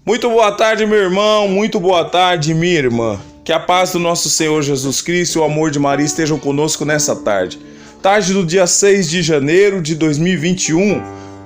Muito boa tarde, meu irmão, muito boa tarde, minha irmã. Que a paz do nosso Senhor Jesus Cristo e o amor de Maria estejam conosco nessa tarde. Tarde do dia 6 de janeiro de 2021,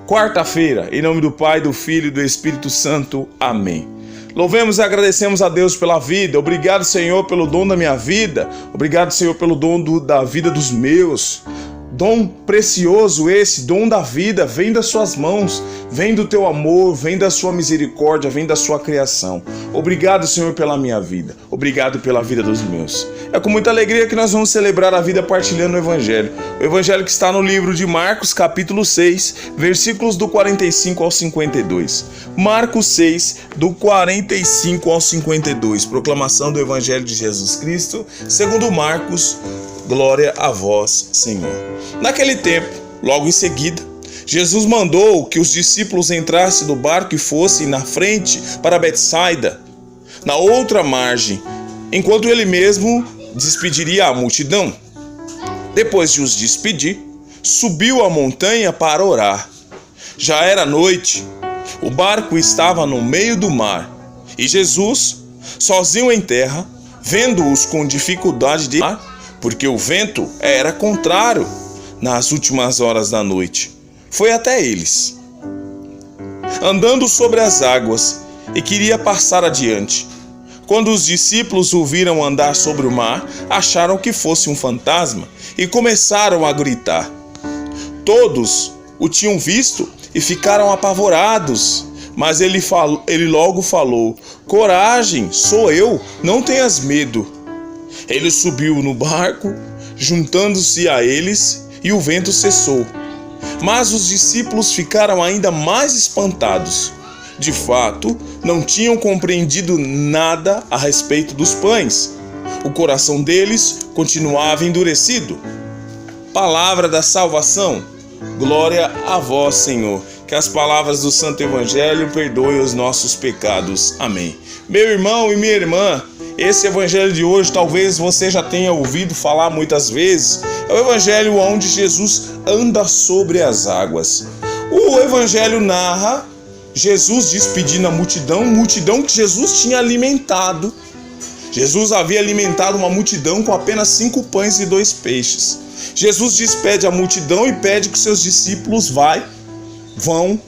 quarta-feira. Em nome do Pai, do Filho e do Espírito Santo. Amém. Louvemos e agradecemos a Deus pela vida. Obrigado, Senhor, pelo dom da minha vida. Obrigado, Senhor, pelo dom da vida dos meus. Dom precioso esse, dom da vida, vem das suas mãos, vem do teu amor, vem da sua misericórdia, vem da sua criação. Obrigado, Senhor, pela minha vida. Obrigado pela vida dos meus. É com muita alegria que nós vamos celebrar a vida partilhando o Evangelho. O Evangelho que está no livro de Marcos, capítulo 6, versículos do 45 ao 52. Marcos 6, do 45 ao 52. Proclamação do Evangelho de Jesus Cristo, segundo Marcos. Glória a vós, Senhor. Naquele tempo, logo em seguida, Jesus mandou que os discípulos entrassem no barco e fossem na frente para Betsaida, na outra margem, enquanto ele mesmo despediria a multidão. Depois de os despedir, subiu a montanha para orar. Já era noite, o barco estava no meio do mar, e Jesus, sozinho em terra, vendo-os com dificuldade de mar, porque o vento era contrário nas últimas horas da noite, foi até eles, andando sobre as águas, e queria passar adiante. Quando os discípulos o viram andar sobre o mar, acharam que fosse um fantasma e começaram a gritar. Todos o tinham visto e ficaram apavorados, mas ele logo falou: "Coragem, sou eu, não tenhas medo." Ele subiu no barco, juntando-se a eles, e o vento cessou. Mas os discípulos ficaram ainda mais espantados. De fato, não tinham compreendido nada a respeito dos pães. O coração deles continuava endurecido. Palavra da salvação. Glória a vós, Senhor. Que as palavras do Santo Evangelho perdoem os nossos pecados. Amém. Meu irmão e minha irmã, esse evangelho de hoje talvez você já tenha ouvido falar muitas vezes. É o evangelho onde Jesus anda sobre as águas. O evangelho narra Jesus despedindo a multidão que Jesus tinha alimentado. Jesus havia alimentado uma multidão com apenas 5 pães e 2 peixes. Jesus despede a multidão e pede que seus discípulos vão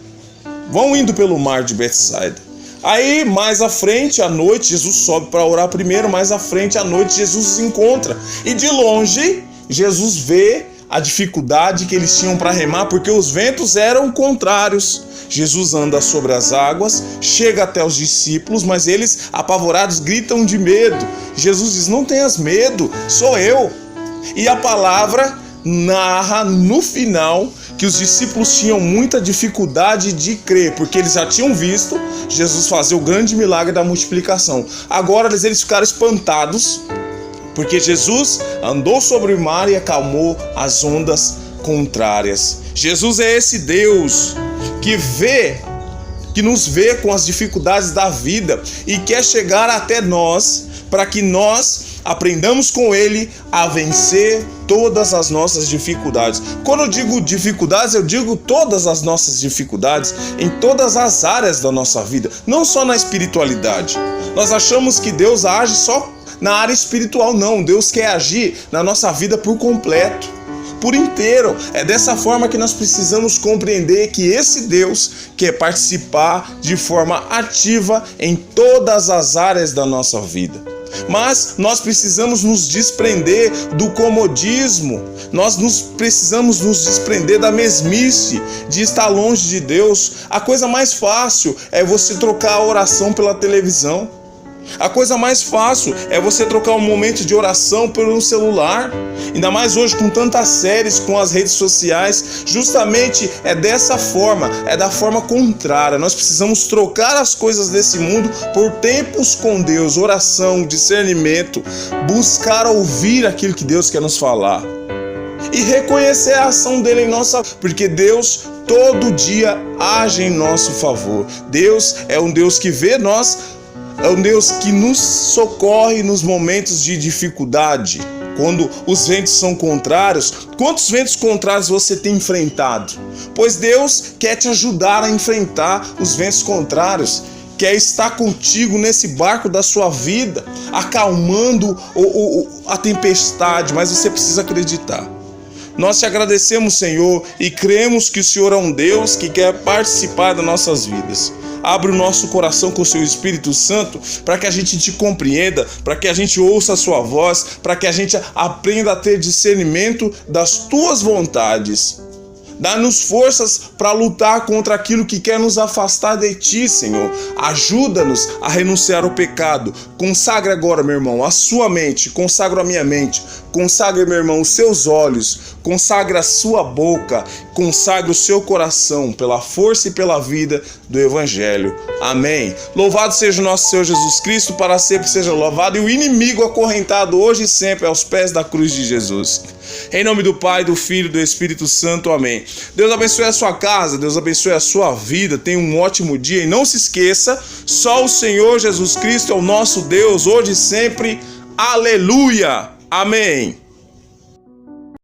indo pelo mar de Betsaida. Aí, mais à frente, à noite, Jesus sobe para orar primeiro, mais à frente, à noite, Jesus os encontra. E de longe, Jesus vê a dificuldade que eles tinham para remar, porque os ventos eram contrários. Jesus anda sobre as águas, chega até os discípulos, mas eles, apavorados, gritam de medo. Jesus diz: "Não tenhas medo, sou eu." E a palavra narra no final que os discípulos tinham muita dificuldade de crer, porque eles já tinham visto Jesus fazer o grande milagre da multiplicação. Agora eles ficaram espantados, porque Jesus andou sobre o mar e acalmou as ondas contrárias. Jesus é esse Deus que nos vê com as dificuldades da vida e quer chegar até nós para que nós aprendamos com Ele a vencer todas as nossas dificuldades. Quando eu digo dificuldades, eu digo todas as nossas dificuldades em todas as áreas da nossa vida, não só na espiritualidade. Nós achamos que Deus age só na área espiritual, não. Deus quer agir na nossa vida por completo, por inteiro. É dessa forma que nós precisamos compreender que esse Deus quer participar de forma ativa em todas as áreas da nossa vida. Mas nós precisamos nos desprender do comodismo, precisamos nos desprender da mesmice, de estar longe de Deus. A coisa mais fácil é você trocar a oração pela televisão. A coisa mais fácil é você trocar um momento de oração pelo celular. Ainda mais hoje com tantas séries, com as redes sociais. Justamente é dessa forma, é da forma contrária. Nós precisamos trocar as coisas desse mundo por tempos com Deus, oração, discernimento, buscar ouvir aquilo que Deus quer nos falar. E reconhecer a ação dele em nossa vida, porque Deus todo dia age em nosso favor. Deus é um Deus que vê nós, é um Deus que nos socorre nos momentos de dificuldade. Quando os ventos são contrários, quantos ventos contrários você tem enfrentado? Pois Deus quer te ajudar a enfrentar os ventos contrários. quer estar contigo nesse barco da sua vida, acalmando a tempestade, mas você precisa acreditar. Nós te agradecemos, Senhor, e cremos que o Senhor é um Deus que quer participar das nossas vidas. Abre o nosso coração com o seu Espírito Santo para que a gente te compreenda, para que a gente ouça a sua voz, para que a gente aprenda a ter discernimento das tuas vontades. Dá-nos forças para lutar contra aquilo que quer nos afastar de ti, Senhor. Ajuda-nos a renunciar ao pecado. Consagre agora, meu irmão, a sua mente. Consagre a minha mente. Consagre, meu irmão, os seus olhos. Consagre a sua boca. Consagre o seu coração pela força e pela vida do Evangelho. Amém. Louvado seja o nosso Senhor Jesus Cristo, para sempre seja louvado, e o inimigo acorrentado hoje e sempre aos pés da cruz de Jesus. Em nome do Pai, do Filho e do Espírito Santo. Amém. Deus abençoe a sua casa, Deus abençoe a sua vida. Tenha um ótimo dia e não se esqueça, só o Senhor Jesus Cristo é o nosso Deus, hoje e sempre. Aleluia. Amém.